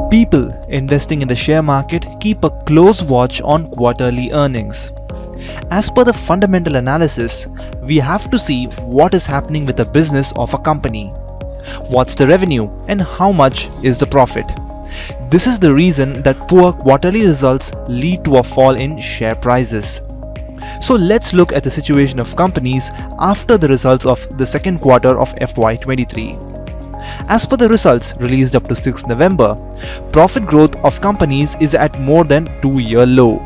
People investing in the share market keep a close watch on quarterly earnings. As per the fundamental analysis, we have to see what is happening with the business of a company. What's the revenue and how much is the profit? This is the reason that poor quarterly results lead to a fall in share prices. So let's look at the situation of companies after the results of the second quarter of FY23. As per the results released up to 6 November, profit growth of companies is at more than 2-year low.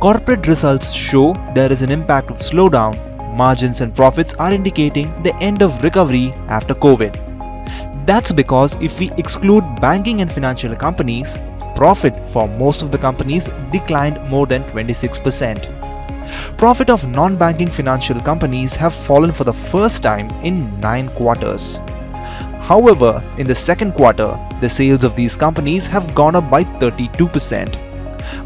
Corporate results show there is an impact of slowdown. Margins and profits are indicating the end of recovery after COVID. That's because if we exclude banking and financial companies, profit for most of the companies declined more than 26%. Profit of non-banking financial companies have fallen for the first time in 9 quarters. However, in the second quarter, the sales of these companies have gone up by 32%.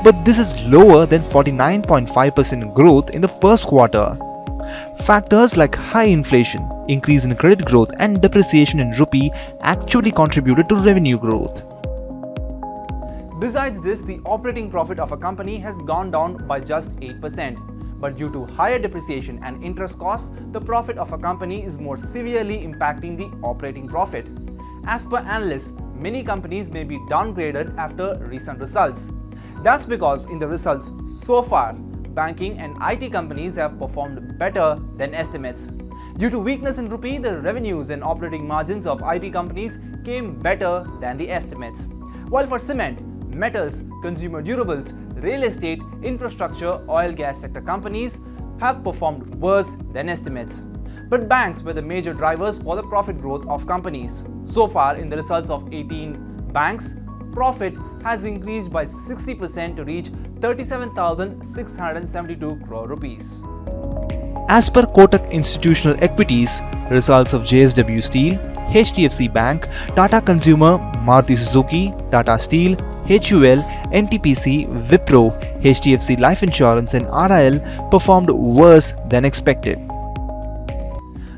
But this is lower than 49.5% growth in the first quarter. Factors like high inflation, increase in credit growth and depreciation in rupee actually contributed to revenue growth. Besides this, the operating profit of a company has gone down by just 8%. But due to higher depreciation and interest costs, the profit of a company is more severely impacting the operating profit. As per analysts, many companies may be downgraded after recent results. That's because in the results so far, banking and IT companies have performed better than estimates. Due to weakness in rupee, the revenues and operating margins of IT companies came better than the estimates. While for cement, metals, consumer durables, real estate, infrastructure, oil gas sector companies have performed worse than estimates. But banks were the major drivers for the profit growth of companies. So far, in the results of 18 banks, profit has increased by 60% to reach 37,672 crore rupees. As per Kotak Institutional Equities, results of JSW Steel, HDFC Bank, Tata Consumer, Maruti Suzuki, Tata Steel, HUL, NTPC, Wipro, HDFC Life Insurance and RIL performed worse than expected.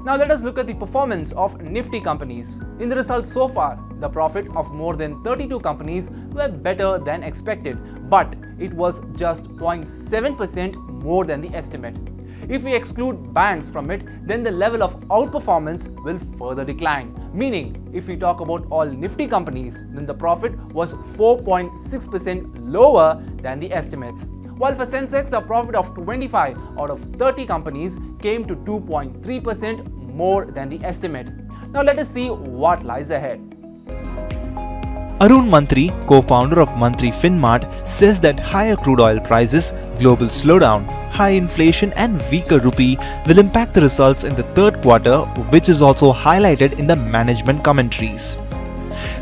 Now let us look at the performance of Nifty companies. In the results so far, the profit of more than 32 companies were better than expected, but it was just 0.7% more than the estimate. If we exclude banks from it, then the level of outperformance will further decline. Meaning, if we talk about all Nifty companies, then the profit was 4.6% lower than the estimates. While for Sensex, the profit of 25 out of 30 companies came to 2.3% more than the estimate. Now let us see what lies ahead. Arun Mantri, co-founder of Mantri Finmart, says that higher crude oil prices, global slowdown, high inflation and weaker rupee will impact the results in the third quarter, which is also highlighted in the management commentaries.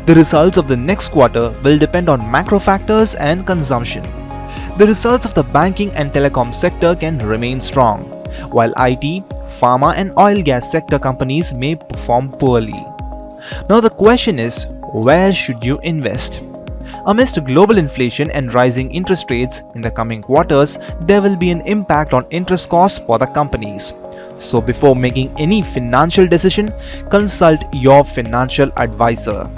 The results of the next quarter will depend on macro factors and consumption. The results of the banking and telecom sector can remain strong, while IT, pharma and oil gas sector companies may perform poorly. Now the question is, where should you invest? Amidst global inflation and rising interest rates in the coming quarters, there will be an impact on interest costs for the companies. So before making any financial decision, consult your financial advisor.